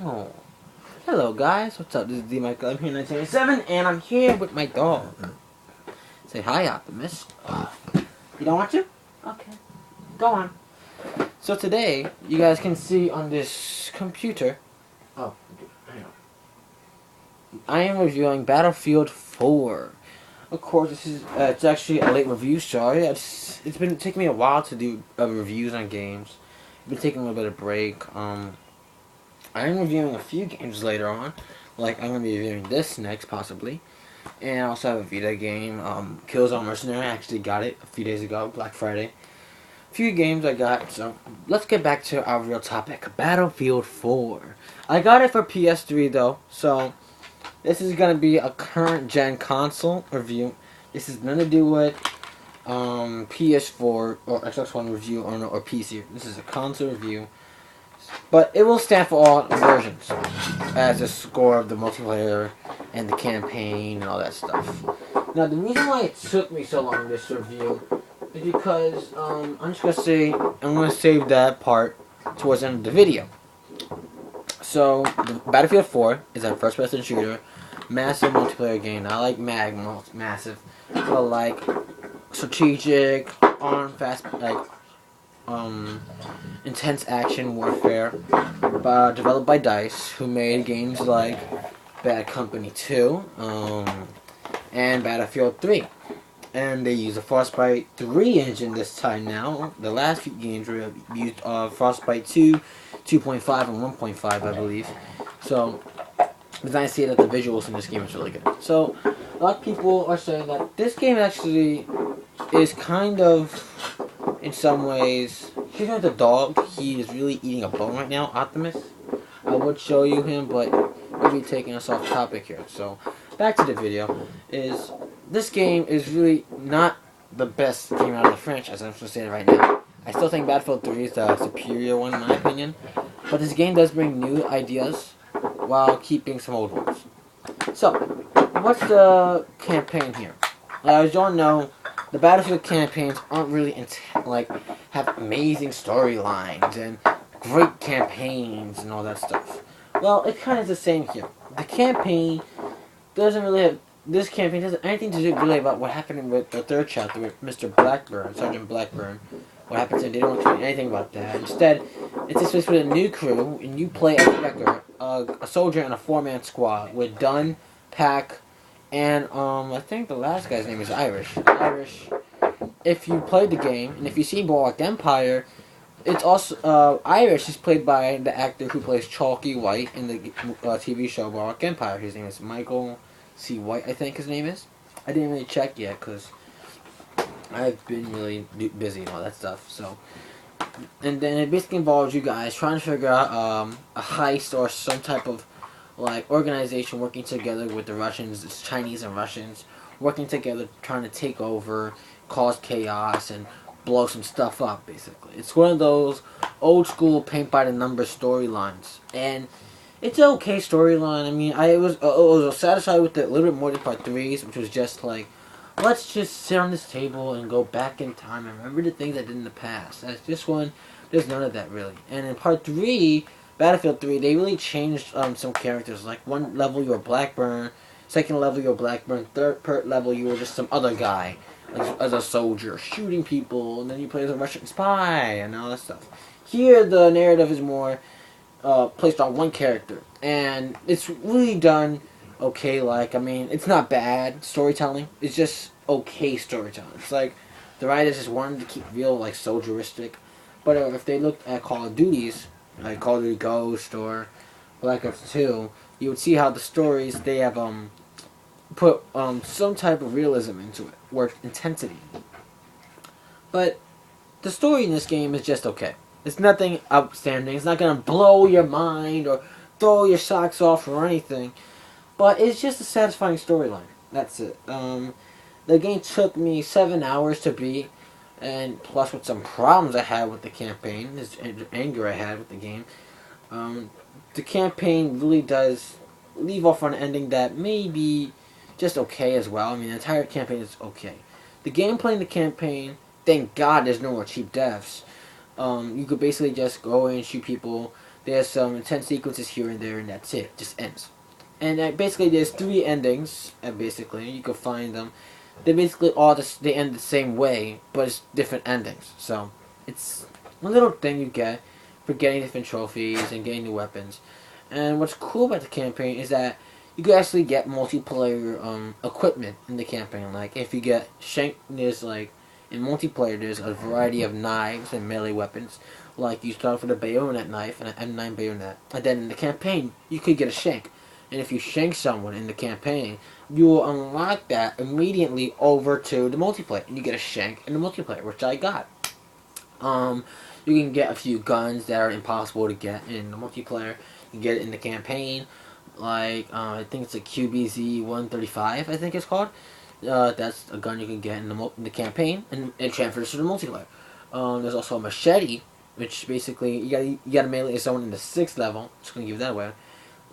Oh, hello guys. What's up? This is D Michael. I'm here in 1987, and I'm here with my dog. Say hi, Optimus. You don't want to? Okay, go on. So today, you guys can see on this computer. Oh, hang on. I am reviewing Battlefield 4. Of course, this is it's actually a late review. Sorry, it's been taking me a while to do reviews on games. I've been taking a little bit of break. I am reviewing a few games later on. Like, I'm going to be reviewing this next, possibly. And I also have a Vita game, Killzone Mercenary. I actually got it a few days ago, Black Friday. A few games I got, so let's get back to our real topic, Battlefield 4. I got it for PS3, though, so this is going to be a current-gen console review. This is nothing to do with PS4 or Xbox One review or PC. This is a console review. But it will stand for all versions, as a score of the multiplayer and the campaign and all that stuff. Now, the reason why it took me so long this review is because I'm gonna save that part towards the end of the video. So, the Battlefield 4 is a first-person shooter, massive multiplayer game. I like massive, but like strategic, fast, intense action warfare, developed by DICE, who made games like Bad Company 2 and Battlefield 3. And they use a Frostbite 3 engine this time now. The last few games were used Frostbite 2, 2.5, and 1.5, I believe. So, it's nice to see that the visuals in this game is really good. So, a lot of people are saying that this game actually is kind of, in some ways, here's the dog. He is really eating a bone right now, Optimus. I would show you him, but we'll be taking us off topic here. So, back to the video. This game is really not the best game out of the franchise, I'm just saying right now. I still think Battlefield 3 is the superior one in my opinion. But this game does bring new ideas while keeping some old ones. So, what's the campaign here? As you all know, the Battlefield campaigns aren't really have amazing storylines and great campaigns and all that stuff. Well, it kind of is the same here. This campaign doesn't have anything to do really about what happened with the third chapter with Mr. Blackburn, Sergeant Blackburn. What happened to him? They don't explain anything about that. Instead, it's just with a new crew, and you play as Wrecker, a soldier in a 4-man squad with Dunn, Pack, and I think the last guy's name is Irish. Irish. If you played the game, and if you see Boardwalk Empire, it's also Irish is played by the actor who plays Chalky White in the TV show Boardwalk Empire. His name is Michael C. White, I think his name is. I didn't really check yet because I've been really busy and all that stuff. So, and then it basically involves you guys trying to figure out a heist or some type of organization working together with the Russians, it's Chinese and Russians, working together trying to take over, cause chaos, and blow some stuff up, basically. It's one of those old school paint by the numbers storylines. And it's an okay storyline. I mean, I was satisfied with it a little bit more than Part 3's, which was just like, let's just sit on this table and go back in time and remember the things I did in the past. As this one, there's none of that really. And in Part 3, Battlefield 3, they really changed some characters. Like, one level you were Blackburn, second level you were Blackburn, third level you were just some other guy, as a soldier, shooting people, and then you play as a Russian spy, and all that stuff. Here, the narrative is more placed on one character, and it's really done okay. It's not bad storytelling, it's just okay storytelling. It's like, the writers just wanted to keep real, soldieristic. But if they looked at Call of Duties, like Call of Duty Ghost or Black Ops 2, you would see how the stories, they have put some type of realism into it, or intensity. But the story in this game is just okay. It's nothing outstanding. It's not going to blow your mind or throw your socks off or anything. But it's just a satisfying storyline. That's it. The game took me 7 hours to beat, and plus with some problems I had with the campaign, this anger I had with the game. The campaign really does leave off on an ending that may be just okay as well. I mean, the entire campaign is okay. The gameplay in the campaign, thank God there's no more cheap deaths. You could basically just go in and shoot people. There's some intense sequences here and there, and that's it. It just ends. And basically, there's 3 endings. Basically, you can find them. They basically they end the same way, but it's different endings. So it's a little thing you get for getting different trophies and getting new weapons. And what's cool about the campaign is that you can actually get multiplayer equipment in the campaign. Like if you get there's like in multiplayer there's a variety of knives and melee weapons. Like you start with a bayonet knife and an M9 bayonet, and then in the campaign you could get a shank. And if you shank someone in the campaign, you will unlock that immediately over to the multiplayer, and you get a shank in the multiplayer, which I got. You can get a few guns that are impossible to get in the multiplayer. You can get it in the campaign, like I think it's a QBZ-135. I think it's called. That's a gun you can get in the campaign, and it transfers to the multiplayer. There's also a machete, which basically you gotta melee someone in the 6th level. Just gonna give that away.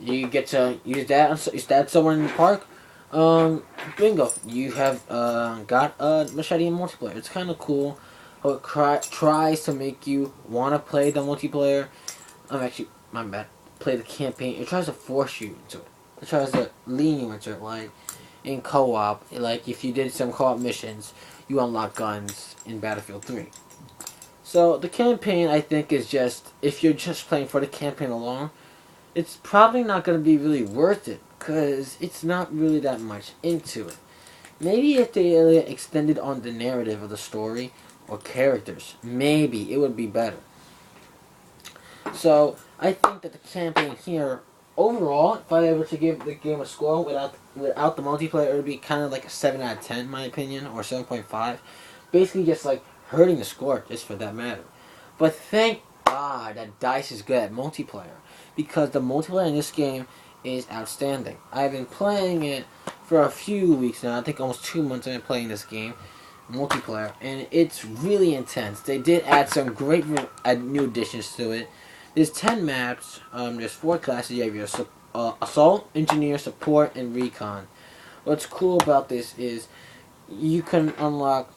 You get to use that. You stab someone in the park. Bingo! You have got a machete in multiplayer. It's kind of cool. How it tries to make you want to play the multiplayer. Actually, my bad. Play the campaign. It tries to force you into it. It tries to lean you into it. Like in co-op, like if you did some co-op missions, you unlock guns in Battlefield 3. So the campaign, I think, is just if you're just playing for the campaign alone, it's probably not going to be really worth it because it's not really that much into it. Maybe if they extended on the narrative of the story or characters, maybe it would be better. So I think that the campaign here, overall, if I were to give the game a score without the multiplayer, it would be kind of like a 7 out of 10 in my opinion, or 7.5. Basically just like hurting the score just for that matter. But thank God that DICE is good at multiplayer, because the multiplayer in this game is outstanding. I've been playing it for a few weeks now. I think almost 2 months I've been playing this game, multiplayer, and it's really intense. They did add some great new additions to it. There's 10 maps. There's 4 classes. You have your assault, engineer, support, and recon. What's cool about this is you can unlock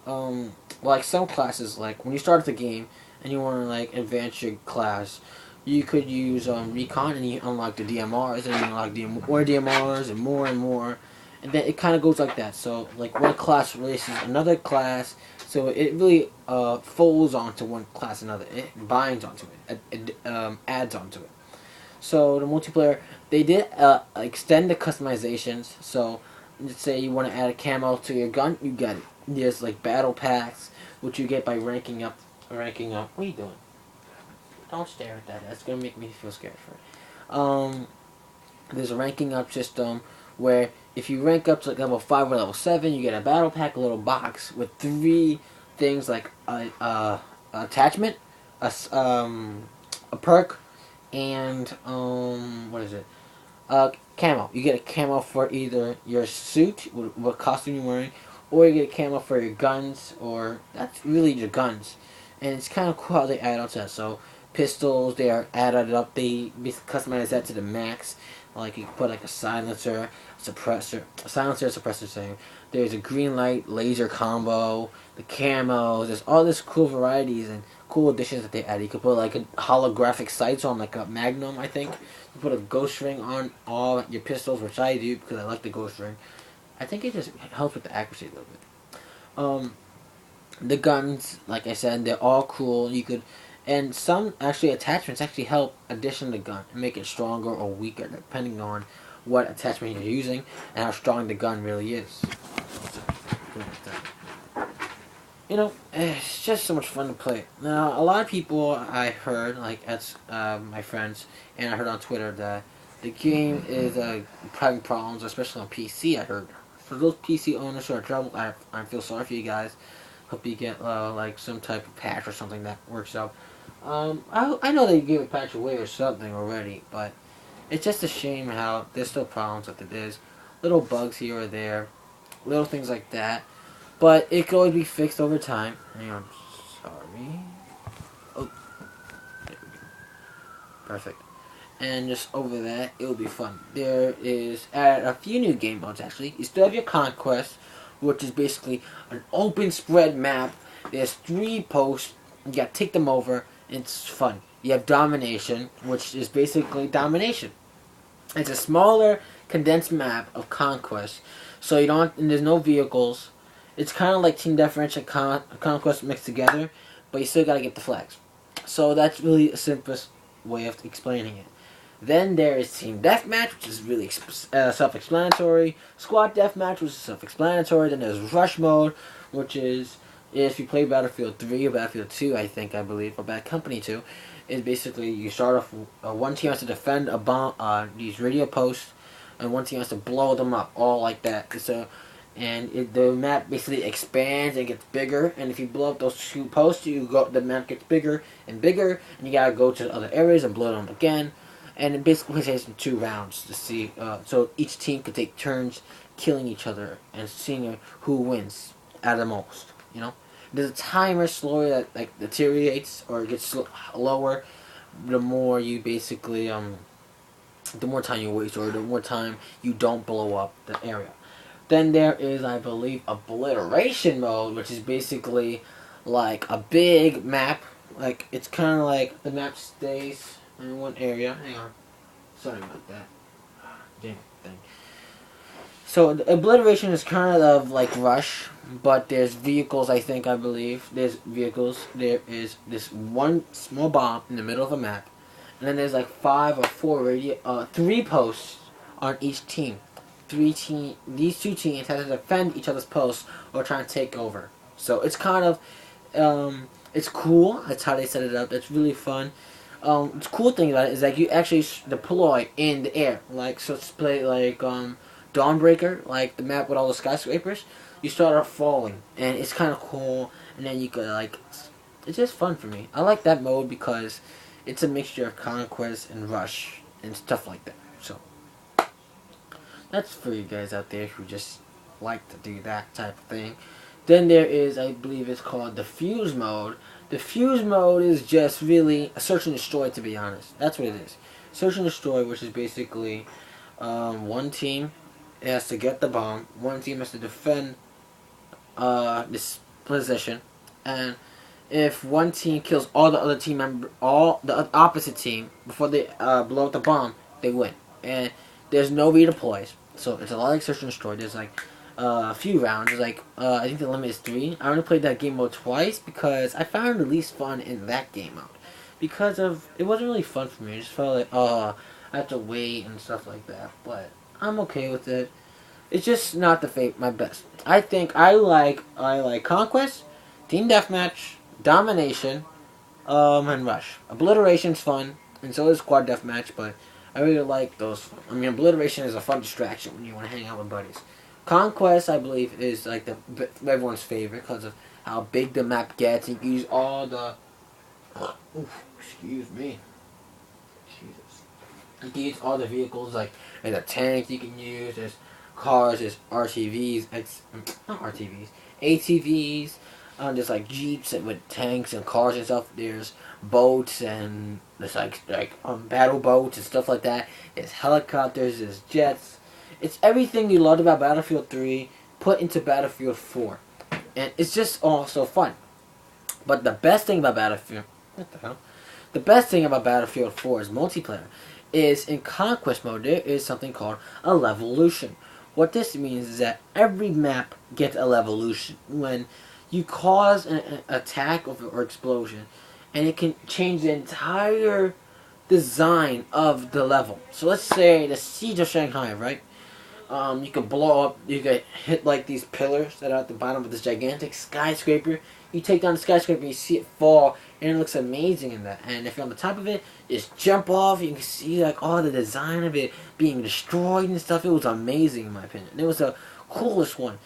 like some classes. Like when you start the game and you want to like advance your class, you could use recon, and you unlock the DMRs, and you unlock more DMRs and more, and then it kind of goes like that. So like one class releases another class, so it really folds onto one class another. It binds onto it. It adds onto it. So the multiplayer, they did extend the customizations. So let's say you want to add a camo to your gun, you get it. There's like battle packs, which you get by ranking up. Ranking up. What are you doing? Don't stare at that. That's gonna make me feel scared for it. There's a ranking up system where if you rank up to like level 5 or level 7, you get a battle pack, a little box with 3 things like attachment, a perk, and what is it? Camo. You get a camo for either your suit, what costume you're wearing, or you get a camo for your guns, or that's really your guns. And it's kind of cool how they add on to that. So pistols, they are added up. They customize that to the max. Like you can put like a silencer, suppressor saying. There's a green light laser combo, the camos. There's all this cool varieties and cool additions that they add. You could put like a holographic sights on like a Magnum, I think. You put a ghost ring on all your pistols, which I do because I like the ghost ring. I think it just helps with the accuracy a little bit. The guns, like I said, they're all cool. You could, and some actually attachments actually help addition the gun and make it stronger or weaker depending on what attachment you're using and how strong the gun really is. You know, it's just so much fun to play. Now, a lot of people I heard, like as my friends, and I heard on Twitter that the game is having problems, especially on PC. I heard for those PC owners who are trouble, I feel sorry for you guys. Hope you get like some type of patch or something that works out. I know they gave a patch away or something already, but it's just a shame how there's still problems with it. There's little bugs here or there, little things like that, but it can always be fixed over time. Hang on, sorry. Oh, there we go. Perfect. And just over that, it'll be fun. There is a few new game modes actually. You still have your Conquest, which is basically an open spread map. There's 3 posts. You gotta take them over. And it's fun. You have Domination, which is basically domination. It's a smaller, condensed map of Conquest, so you don't. And there's no vehicles. It's kind of like Team Deathmatch and Conquest mixed together, but you still gotta get the flags. So that's really a simplest way of explaining it. Then there is Team Deathmatch, which is really self-explanatory. Squad Deathmatch, which is self-explanatory. Then there's Rush Mode, which is if you play Battlefield 3 or Battlefield 2, I believe, or Bad Company 2, is basically you start off, one team has to defend a bomb, these radio posts, and one team has to blow them up, all like that. So, the map basically expands and gets bigger, and if you blow up those two posts, the map gets bigger and bigger, and you gotta go to other areas and blow them up again. And it basically takes 2 rounds to see, so each team could take turns killing each other and seeing who wins at the most, you know? There's a timer slowly that, like, deteriorates or gets lower the more you basically, the more time you waste or the more time you don't blow up the area. Then there is, I believe, Obliteration Mode, which is basically like a big map. Like, it's kind of like the map stays in one area. Hang on. Sorry about that. Damn thing. So, the Obliteration is kind of like Rush, but there's vehicles, I believe. There's vehicles. There is this one small bomb in the middle of a map. And then there's like 5 or 4 3 posts on each team. These 2 teams have to defend each other's posts or try and take over. So, it's kind of, it's cool. That's how they set it up. It's really fun. The cool thing about it is that you actually deploy in the air. Like, so let's play like Dawnbreaker, like the map with all the skyscrapers. You start off falling, and it's kind of cool. And then you could like, it's just fun for me. I like that mode because it's a mixture of Conquest and Rush and stuff like that. So that's for you guys out there who just like to do that type of thing. Then there is, I believe it's called Defuse Mode. Defuse Mode is just really a search and destroy, to be honest. That's what it is. Search and destroy, which is basically one team has to get the bomb, one team has to defend this position, and if one team kills all the other team member, all the opposite team before they blow up the bomb, they win. And there's no redeploys, so it's a lot like search and destroy. There's like a few rounds. There's like I think the limit is 3. I only played that game mode twice because I found the least fun in that game mode because of it wasn't really fun for me. I just felt like I have to wait and stuff like that, but I'm okay with it. It's just not my best. I think I like Conquest, Team Deathmatch, Domination, and Rush. Obliteration's fun, and so is Squad Deathmatch, but I really like those. I mean, Obliteration is a fun distraction when you want to hang out with buddies. Conquest, I believe, is like everyone's favorite because of how big the map gets. You can use all the. Excuse me. Jesus. You can use all the vehicles, like there's a tank you can use. There's cars. There's RTVs. Not RTVs. ATVs. There's like jeeps with tanks and cars and stuff. There's boats and there's like battle boats and stuff like that. There's helicopters. There's jets. It's everything you loved about Battlefield 3 put into Battlefield 4. And it's just also fun. But the best thing about Battlefield... What the hell? The best thing about Battlefield 4's multiplayer is in Conquest mode there is something called a Levolution. What this means is that every map gets a Levolution. When you cause an attack or explosion, and it can change the entire design of the level. So let's say the Siege of Shanghai, right? You could blow up, you could hit like these pillars that are at the bottom of this gigantic skyscraper. You take down the skyscraper and you see it fall, and it looks amazing in that. And if you're on the top of it, just jump off, you can see like all the design of it being destroyed and stuff. It was amazing in my opinion. It was the coolest one.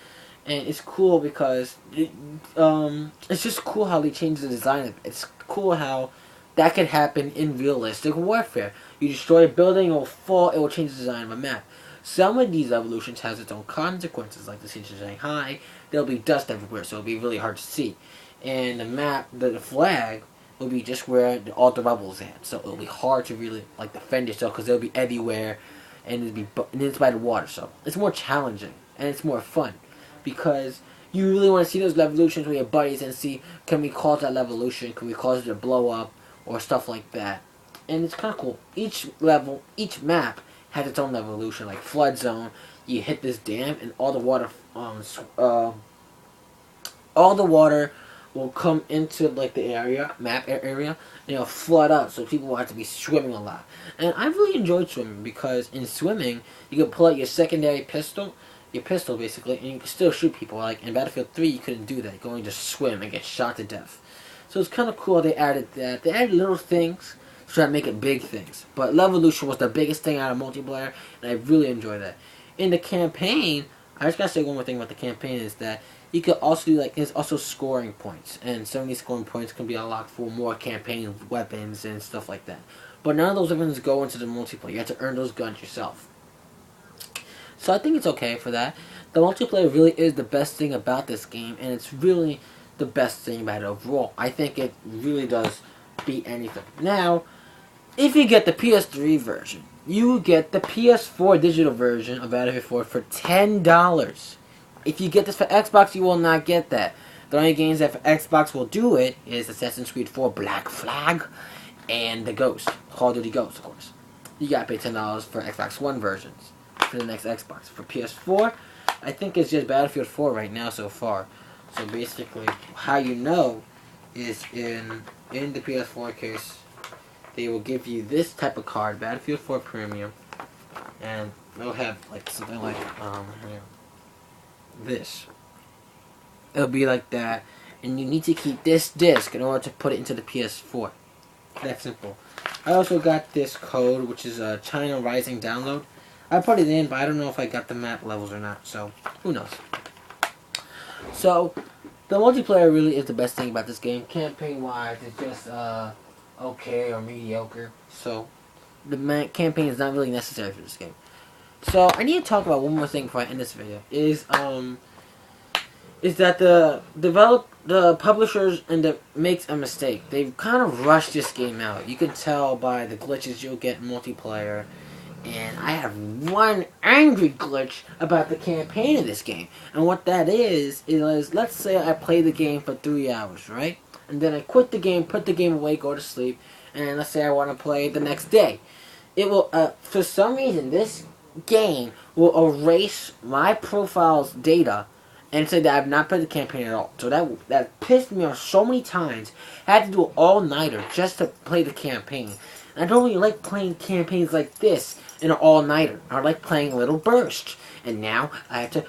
And it's cool because it's just cool how they changed the design of it. It's cool how that could happen in realistic warfare. You destroy a building, it will fall, it will change the design of a map. Some of these evolutions has its own consequences, like the Siege of Shanghai. There'll be dust everywhere, so it'll be really hard to see. And the map, the flag, will be just where all the rebels at. So it'll be hard to really like defend yourself because they'll be everywhere, and it's by the water. So it's more challenging and it's more fun because you really want to see those revolutions with your buddies and see, can we cause that revolution? Can we cause it to blow up? or stuff like that. And it's kind of cool. Each level, each map has its own evolution. Like Flood Zone, you hit this dam and all the water, all the water will come into like the map area, and it'll flood out. So people will have to be swimming a lot. And I really enjoyed swimming because in swimming you can pull out your secondary pistol, basically, and you can still shoot people. Like in Battlefield 3, you couldn't do that. You could only just swim and get shot to death. So it's kind of cool they added that. They added little things to try to make it big things. But Levolution was the biggest thing out of multiplayer, and I really enjoyed that. In the campaign, I just gotta say one more thing about the campaign is that you could also do there's also scoring points, and some of these scoring points can be unlocked for more campaign weapons and stuff like that. But none of those weapons go into the multiplayer. You have to earn those guns yourself. So I think it's okay for that. The multiplayer really is the best thing about this game, and it's really the best thing about it overall. I think it really does beat anything. Now, if you get the PS3 version, you get the PS4 digital version of Battlefield 4 for $10. If you get this for Xbox, you will not get that. The only games that for Xbox will do it is Assassin's Creed 4 Black Flag and the Ghost. Call of Duty Ghost, of course. You gotta pay $10 for Xbox One versions for the next Xbox. For PS4, I think it's just Battlefield 4 right now so far. So basically, how you know is in the PS4 case, they will give you this type of card, Battlefield 4 Premium, and they'll have like something like this. It'll be like that, and you need to keep this disc in order to put it into the PS4. That simple. I also got this code, which is a China Rising download. I put it in, but I don't know if I got the map levels or not, so who knows. So, the multiplayer really is the best thing about this game. Campaign-wise, it's just okay or mediocre. So, the campaign is not really necessary for this game. So, I need to talk about one more thing before I end this video. Is that the publishers makes a mistake. They've kind of rushed this game out. You can tell by the glitches you'll get in multiplayer. And I have one angry glitch about the campaign of this game. And what that is let's say I play the game for 3 hours, right? And then I quit the game, put the game away, go to sleep, and let's say I want to play the next day. It will, for some reason, this game will erase my profile's data and say that I've not played the campaign at all. So that pissed me off so many times. I had to do an all-nighter just to play the campaign. I don't really like playing campaigns like this in an all-nighter. I like playing little bursts. And now I have to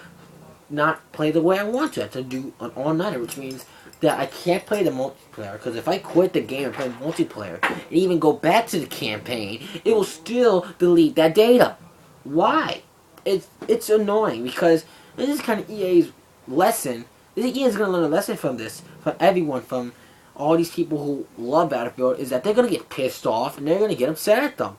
not play the way I want to. I have to do an all-nighter, which means that I can't play the multiplayer. Because if I quit the game and play multiplayer, and even go back to the campaign, it will still delete that data. Why? It's annoying, because this is kind of EA's lesson. EA is going to learn a lesson from this, from everyone, from all these people who love Battlefield, is that they're going to get pissed off and they're going to get upset at them.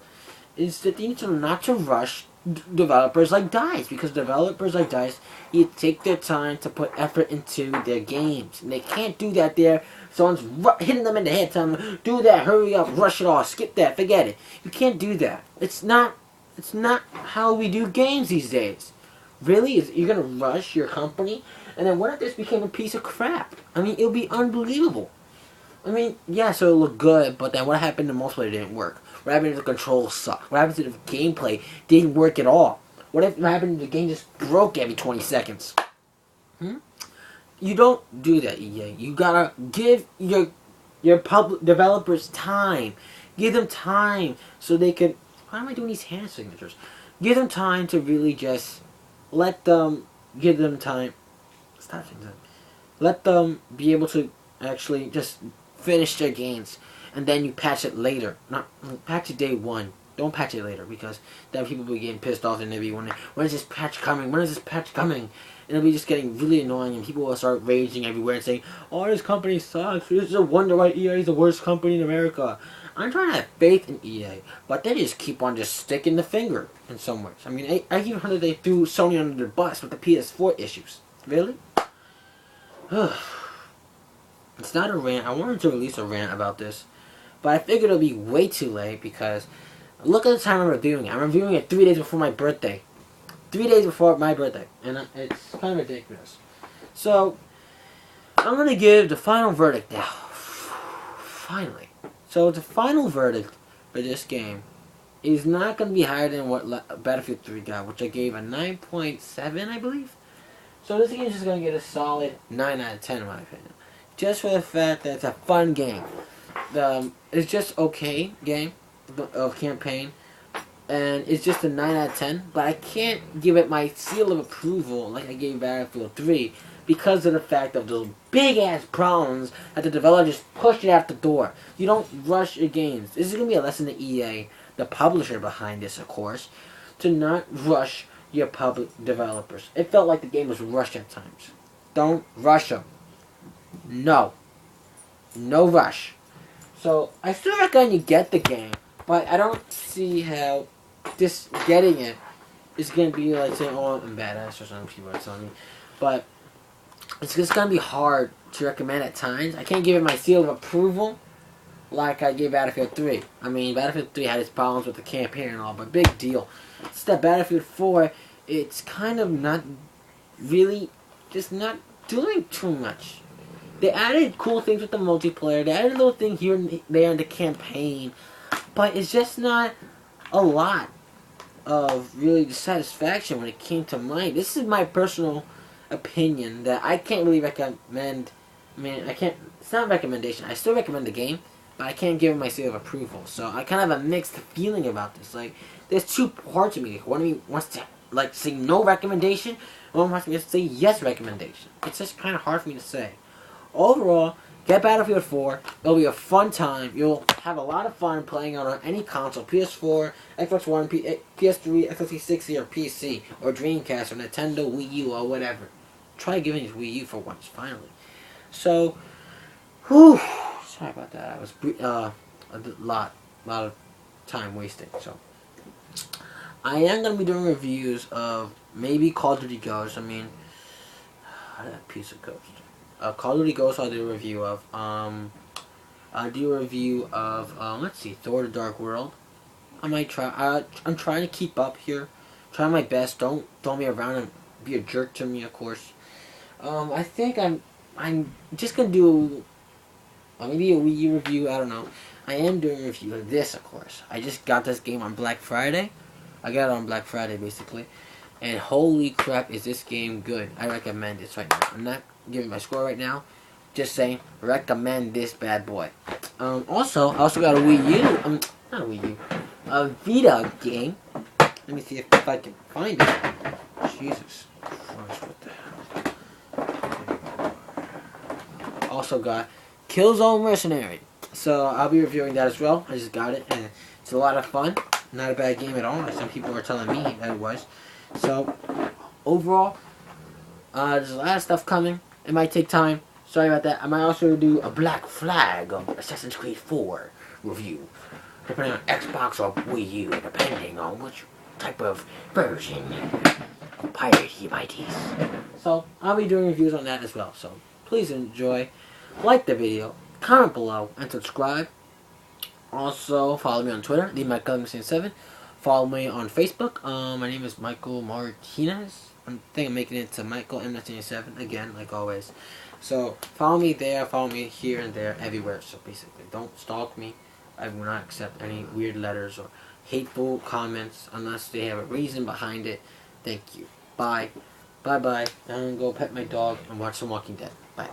Is that they need to not to rush developers like DICE, because developers like DICE need to take their time to put effort into their games. And they can't do that there. Someone's hitting them in the head, telling them, do that, hurry up, rush it off, skip that, forget it. You can't do that. It's not how we do games these days. Really? You're going to rush your company? And then what if this became a piece of crap? I mean, it would be unbelievable. I mean, yeah, so it looked good, but then what happened to multiplayer didn't work? What happened if the controls sucked? What happened if the gameplay didn't work at all? What happened if the game just broke every 20 seconds? You don't do that, EA. You gotta give your public developers time. Give them time so they can... Why am I doing these hand signatures? Give them time to really just give them time. Stop saying that. Let them be able to actually just finish their games, and then you patch it later. Not patch it day one. Don't patch it later, because then people will be getting pissed off and they'll be wondering, when is this patch coming? When is this patch coming? And it'll be just getting really annoying, and people will start raging everywhere and saying, oh, this company sucks. This is a wonder why EA is the worst company in America. I'm trying to have faith in EA, but they just keep on just sticking the finger in some ways. I mean, I even heard that they threw Sony under the bus with the PS4 issues. Really? It's not a rant. I wanted to release a rant about this, but I figured it'll be way too late, because look at the time I'm reviewing it. I'm reviewing it 3 days before my birthday. 3 days before my birthday. And it's kind of ridiculous. So, I'm going to give the final verdict now. Finally. So the final verdict for this game is not going to be higher than what Battlefield 3 got, which I gave a 9.7, I believe. So this game is just going to get a solid 9 out of 10 in my opinion. Just for the fact that it's a fun game. It's just okay game of campaign. And it's just a 9 out of 10. But I can't give it my seal of approval like I gave Battlefield 3. Because of the fact of those big ass problems that the developer just pushed it out the door. You don't rush your games. This is going to be a lesson to EA, the publisher behind this of course, to not rush your public developers. It felt like the game was rushed at times. Don't rush them. No. No rush. So, I still recommend you get the game, but I don't see how this getting it is going to be like saying, oh, I'm badass or something people are telling me. But it's just going to be hard to recommend at times. I can't give it my seal of approval like I gave Battlefield 3. I mean, Battlefield 3 had its problems with the campaign and all, but big deal. It's that Battlefield 4, it's kind of not really, just not doing too much. They added cool things with the multiplayer. They added a little thing here and there in the campaign. But it's just not a lot of really satisfaction when it came to mine. This is my personal opinion that I can't really recommend. I mean, I can't, it's not a recommendation. I still recommend the game, but I can't give it my seal of approval. So I kind of have a mixed feeling about this. Like, there's two parts of me. One of me wants to, like, say no recommendation. One wants me to say yes recommendation. It's just kind of hard for me to say. Overall, get Battlefield 4. It'll be a fun time. You'll have a lot of fun playing on any console. PS4, Xbox One, PS3, Xbox 360, or PC, or Dreamcast, or Nintendo, Wii U, or whatever. Try giving it Wii U for once, finally. So, whew, sorry about that. I was a lot of time wasting. So, I am going to be doing reviews of maybe Call of Duty Ghosts. I mean, that piece of ghost. Call of Duty Ghosts I'll do a review of. I'll do a review of, let's see, Thor the Dark World. I might try, I'm trying to keep up here. Try my best. Don't throw me around and be a jerk to me, of course. I think I'm just gonna do maybe a Wii U review, I don't know. I am doing a review of this, of course. I just got this game on Black Friday. I got it on Black Friday, basically. And holy crap, is this game good. I recommend this right now. I'm not giving my score right now. Just saying, recommend this bad boy. Also, I also got a Wii U. Not a Wii U. A Vita game. Let me see if I can find it. Jesus Christ, what the hell? Also got Killzone Mercenary. So, I'll be reviewing that as well. I just got it, and it's a lot of fun. Not a bad game at all. Some people were telling me that it was. So, overall, there's a lot of stuff coming. It might take time. Sorry about that. I might also do a Black Flag of Assassin's Creed 4 review. Depending on Xbox or Wii U, depending on which type of version of pirate you might use. So, I'll be doing reviews on that as well. So, please enjoy. Like the video. Comment below. And subscribe. Also, follow me on Twitter, TheMichael77. Follow me on Facebook. My name is Michael Martinez. I think I'm making it to Michael M77 again, like always. So follow me there, follow me here and there, everywhere. So basically, don't stalk me. I will not accept any weird letters or hateful comments unless they have a reason behind it. Thank you. Bye. Bye bye. I'm gonna go pet my dog and watch some Walking Dead. Bye.